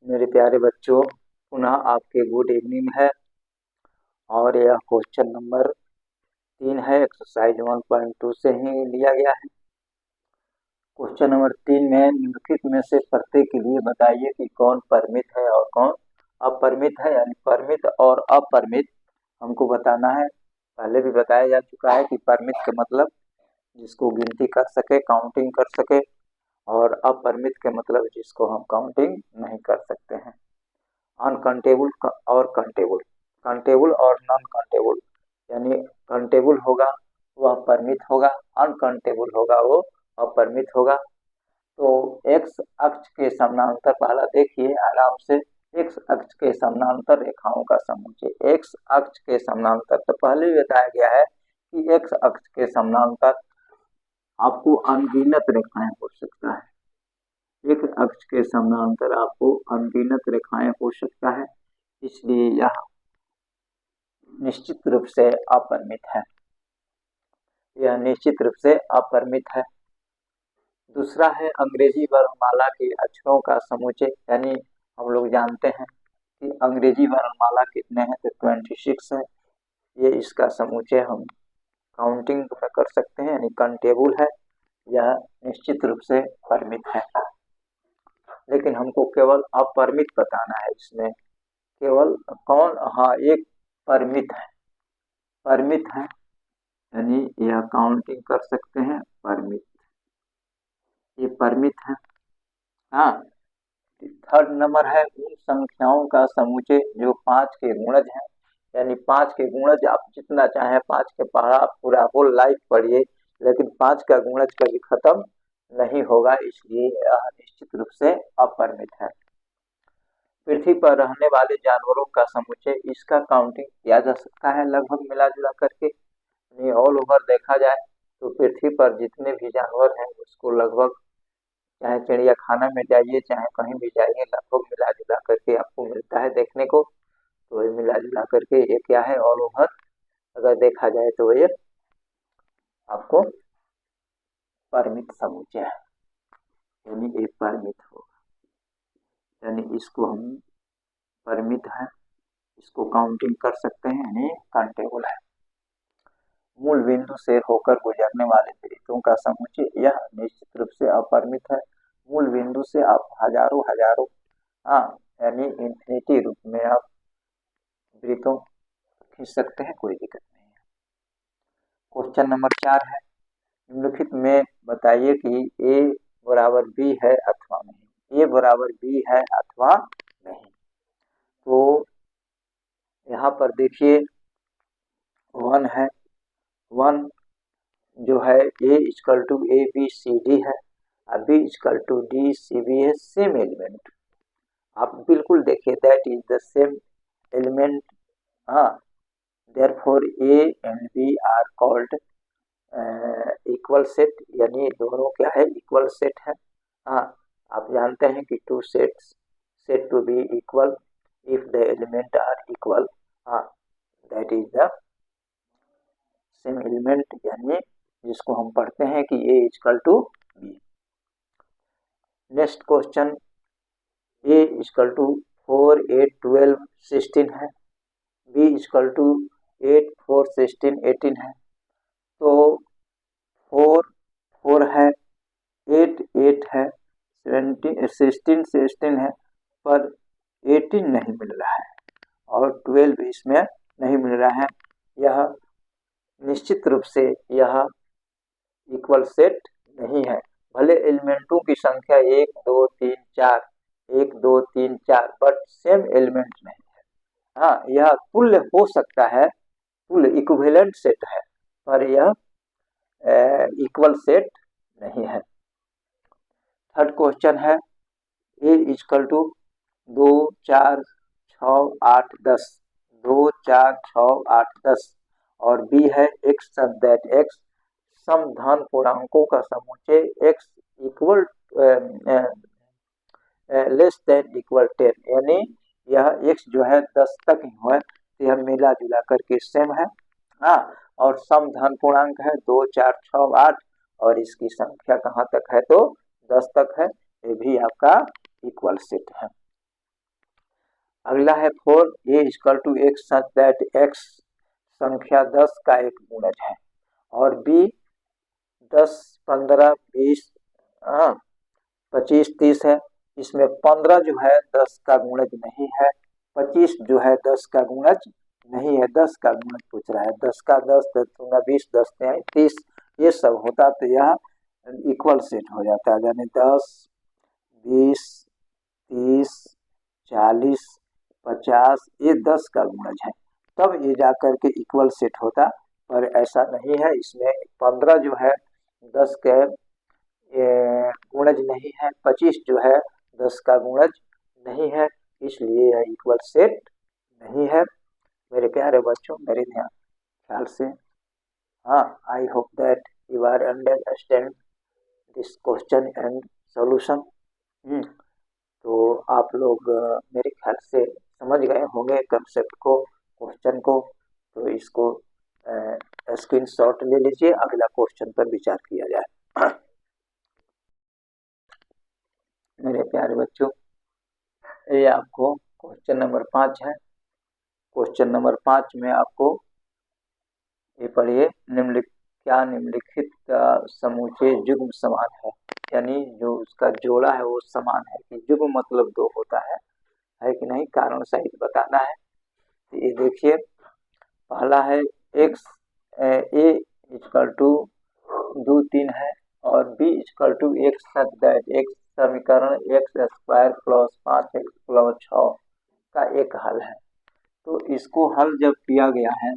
मेरे प्यारे बच्चों, पुनः आपके गुड इवनिंग है। और यह क्वेश्चन नंबर 3 है, एक्सरसाइज 1.2 से ही लिया गया है। क्वेश्चन नंबर 3 में निम्नलिखित में से प्रत्येक के लिए बताइए कि कौन परिमित है और कौन अपरिमित है। यानी परिमित और अपरिमित हमको बताना है। पहले भी बताया जा चुका है कि परिमित का मतलब जिसको गिनती कर सके, काउंटिंग कर सके, और अपरिमित के मतलब जिसको हम काउंटिंग नहीं कर सकते हैं। अनकाउंटेबल और काउंटेबल, काउंटेबल और नॉन काउंटेबल। यानी काउंटेबल होगा वह परिमित होगा, अनकाउंटेबल होगा वो अपरिमित होगा। तो एक्स अक्ष के समानांतर पहला देखिए आराम से, एक्स अक्ष के समानांतर रेखाओं का समुच्चय। एक्स अक्ष के समानांतर तो पहले ही बताया गया है कि एक्स अक्ष के समानांतर आपको अनगिनत रेखाएं हो सकता है। एक अक्ष के समानांतर आपको अनगिनत रेखाएं हो सकता है, इसलिए यह निश्चित रूप से अपरिमित है। यह निश्चित रूप से अपरिमित है। दूसरा है अंग्रेजी वर्णमाला के अक्षरों का समुच्चय। यानी हम लोग जानते हैं कि अंग्रेजी वर्णमाला कितने हैं, तो 26 है। ये इसका समुच्चय हम काउंटिंग में कर सकते हैं, यानी काउंटेबल है। यह निश्चित रूप से परिमित है। लेकिन हमको केवल अपरिमित बताना है। इसमें केवल कौन, हाँ, एक परिमित है। परिमित है यानी यह काउंटिंग कर सकते हैं, परिमित, ये परिमित है। हाँ, थर्ड नंबर है उन संख्याओं का समुच्चय जो 5 के गुणज हैं। यानी 5 के गुणज आप जितना चाहे 5 के पढ़ा पूरा होल लाइफ पढ़िए, लेकिन 5 का गुणज कभी खत्म नहीं होगा, इसलिए यह निश्चित रूप से अपरिमित है। पृथ्वी पर रहने वाले जानवरों का समुच्चय, इसका काउंटिंग किया जा सकता है लगभग मिला जुला करके। ऑल ओवर देखा जाए तो पृथ्वी पर जितने भी जानवर हैं उसको लगभग, चाहे चिड़िया खाना में जाइए चाहे कहीं भी जाइए, लगभग मिला जुला करके आपको मिलता है देखने को। तो ये मिला जुला करके ये क्या है, ऑल ओवर अगर देखा जाए तो ये आपको परिमित समुच्चय है, यानी एक परिमित होगा। यानी इसको हम परिमित है, इसको काउंटिंग कर सकते हैं, यानी काउंटेबल है। मूल बिंदु से होकर गुजरने वाले वृत्तों का समुच्चय, यह निश्चित रूप से अपरिमित है। मूल बिंदु से आप हजारों हजारों, हाँ, यानी इंफिनिटी रूप में आप वृत्तों खींच सकते हैं, कोई दिक्कत नहीं है। क्वेश्चन नंबर 4 है, निम्नलिखित में बताइए कि ए बराबर बी है अथवा नहीं। ए बराबर बी है अथवा नहीं। तो यहाँ पर देखिए 1 है, 1 जो है A equal to A B C D है, और B equal to D C B है, सेम एलिमेंट। आप बिल्कुल देखिए, that is the same element. हाँ, therefore A and B are called equal set, यानी दोनों क्या है, इक्वल सेट है। हाँ, आप जानते हैं कि two sets set to be equal if the element are equal. हाँ, that is the same element, यानी जिसको हम पढ़ते हैं कि A equal to B. Next question, A equal to 4 8 12 16 है, बी इक्वल टू 8 4 16 18 है। तो 4 4 है, 8 8 है, 17 16 16 है, पर 18 नहीं मिल रहा है और 12 इसमें नहीं मिल रहा है। यह निश्चित रूप से यह इक्वल सेट नहीं है। भले एलिमेंटों की संख्या 1 2 3 4 1 2 3 4, बट सेम एलिमेंट नहीं है। हाँ, यह तुल्य हो सकता है, तुल्य इक्विवेलेंट सेट है, पर यह इक्वल सेट नहीं है। थर्ड क्वेश्चन है, ए इक्वल टू 2 4 6 8 10, 2 4 6 8 10, और बी है एक्स सब दैट एक्स सम धन पूर्णांकों का समुच्चय x equal less than equal 10, यानी यह एक्स जो है 10 तक ही है, तो यह मिला जुला करके सेम है। हाँ, और सम धन पूर्णांक है 2 4 6 8, और इसकी संख्या कहाँ तक है, तो 10 तक है। ये भी आपका इक्वल सेट है। अगला है 4, A equal to X such that X संख्या 10 का एक गुणज है, और बी 10, 15, 20, 25, 30 है। इसमें 15 जो है 10 का गुणज नहीं है, 25 जो है 10 का गुणज नहीं है, 10 का गुणज पूछ रहा है। 10 का 10, 10 दूना 20, 10 तिहाई 30, ये सब होता तो यह इक्वल सेट हो जाता है, यानी 10, 20, 30, 40, 50, ये 10 का गुणज है, तब ये जाकर के इक्वल सेट होता, पर ऐसा नहीं है। इसमें 15 जो है 10 के गुणज नहीं है, 25 जो है 10 का गुणज नहीं है, इसलिए यह इक्वल सेट नहीं है। मेरे प्यारे बच्चों, मेरे ख्याल से, हाँ, I hope that you are understand this question and solution. तो आप लोग मेरे ख्याल से समझ गए होंगे कंसेप्ट को, क्वेश्चन को। तो इसको स्क्रीनशॉट ले लीजिए, अगला क्वेश्चन पर विचार किया जाए। मेरे प्यारे बच्चों, ये आपको क्वेश्चन नंबर 5 है। क्वेश्चन नंबर 5 में आपको ये पढ़िए, क्या निम्नलिखित का समूचे युग्म समान है, यानी जो उसका जोड़ा है वो समान है, कि युग्म मतलब 2 होता है कि नहीं, कारण सहित बताना है। तो ये देखिए, पहला है एक्स ए इक्वल टू 2, 3 है, और B equal to X such that X समीकरण X square plus 5x plus 6 का एक हल है। तो इसको हल जब किया गया है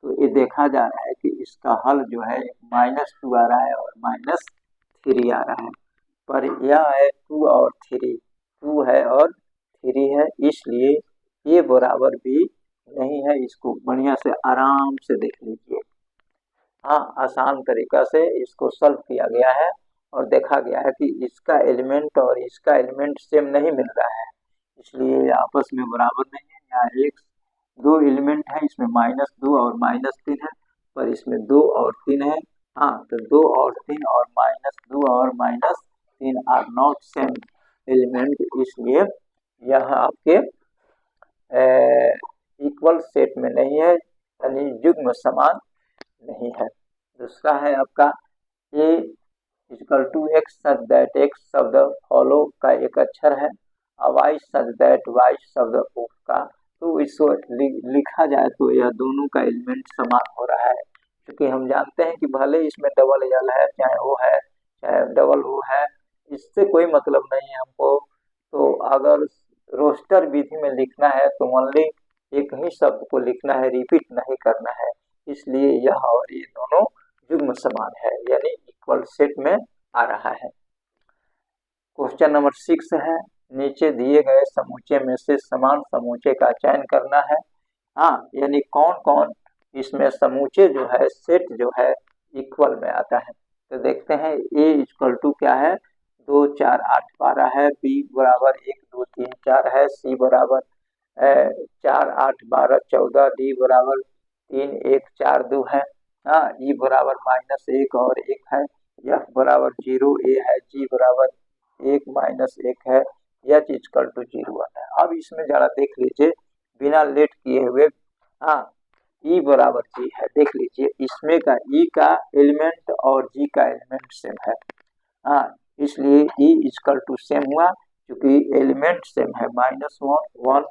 तो ये देखा जा रहा है कि इसका हल जो है -2 आ रहा है और -3 आ रहा है, पर यह है 2 और 3, 2 है और 3 है, इसलिए ये बराबर भी नहीं है। इसको बढ़िया से आराम से देख लीजिए। हाँ, आसान तरीका से इसको सॉल्व किया गया है और देखा गया है कि इसका एलिमेंट और इसका एलिमेंट सेम नहीं मिल रहा है, इसलिए ये आपस में बराबर नहीं है। यहाँ एक 2 एलिमेंट है, इसमें -2 और -3 है, पर इसमें 2 और 3 है। हाँ, तो 2 और 3 और -2 और -3 आर नॉट सेम एलिमेंट, इसलिए यह आपके इक्वल सेट में नहीं है, यानी युग्म समान नहीं है। दूसरा है आपका A equal to X such that X शब्द फॉलो का एक अक्षर है, और वाई सच दैट वाई शब्द ऑफ का। तो इसको लिखा जाए तो यह दोनों का एलिमेंट समान हो रहा है, क्योंकि हम जानते हैं कि भले इसमें डबल एल है, चाहे वो है, चाहे डबल वो है, इससे कोई मतलब नहीं है हमको। तो अगर रोस्टर विधि में लिखना है तो ओनली एक ही शब्द को लिखना है, रिपीट नहीं करना है, इसलिए यह और ये दोनों युग्म समान है, यानी इक्वल सेट में आ रहा है। क्वेश्चन नंबर 6 है, नीचे दिए गए समूचे में से समान समूचे का चयन करना है। हाँ, यानी कौन कौन इसमें समूचे जो है, सेट जो है, इक्वल में आता है। तो देखते हैं, ए इक्वल टू क्या है, 2, 4, 8, 12 है, बी बराबर 1, 2, 3, 4 है, सी बराबर 4, 8, 12, 14, डी बराबर 3, 1, 4, 2 है। हाँ, ई बराबर -1 और 1 है, एफ बराबर 0, ए है, जी बराबर 1, -1 है, एच इक्वल टू 0 है। अब इसमें जरा देख लीजिए, बिना लेट किए हुए। हाँ, ई बराबर जी है, देख लीजिए इसमें का ई का एलिमेंट और जी का एलिमेंट सेम है। हाँ, इसलिए ई इक्वल टू सेम हुआ, क्योंकि एलिमेंट सेम है, -1, 1,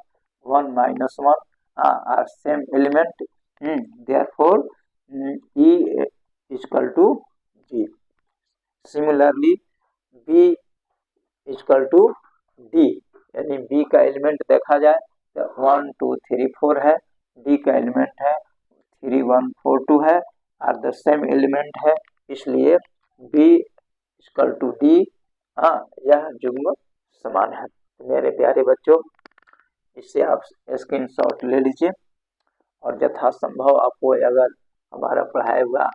1, -1, are same element, therefore E equal to G. Similarly B equal to D, यानी बी का एलिमेंट देखा जाए तो 1, 2, 3, 4 है, डी का एलिमेंट है 3, 1, 4, 2 है, आर द सेम एलिमेंट है, इसलिए बी इक्वल टू डी। हाँ, यह युग्म समान है। मेरे प्यारे बच्चों, इससे आप स्क्रीनशॉट ले लीजिए, और यथासंभव आपको अगर हमारा पढ़ाया हुआ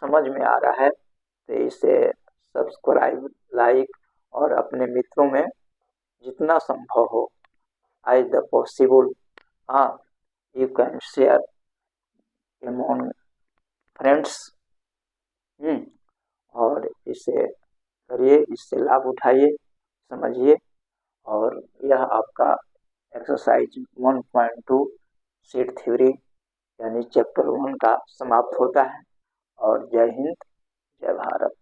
समझ में आ रहा है तो इसे सब्सक्राइब, लाइक और अपने मित्रों में जितना संभव हो, एज द पॉसिबल, हाँ, you can share among friends, और इसे करिए, इससे लाभ उठाइए, समझिए, और यह आपका एक्सरसाइज 1.2 सीट थ्योरी यानी चैप्टर 1 का समाप्त होता है। और जय हिंद, जय भारत।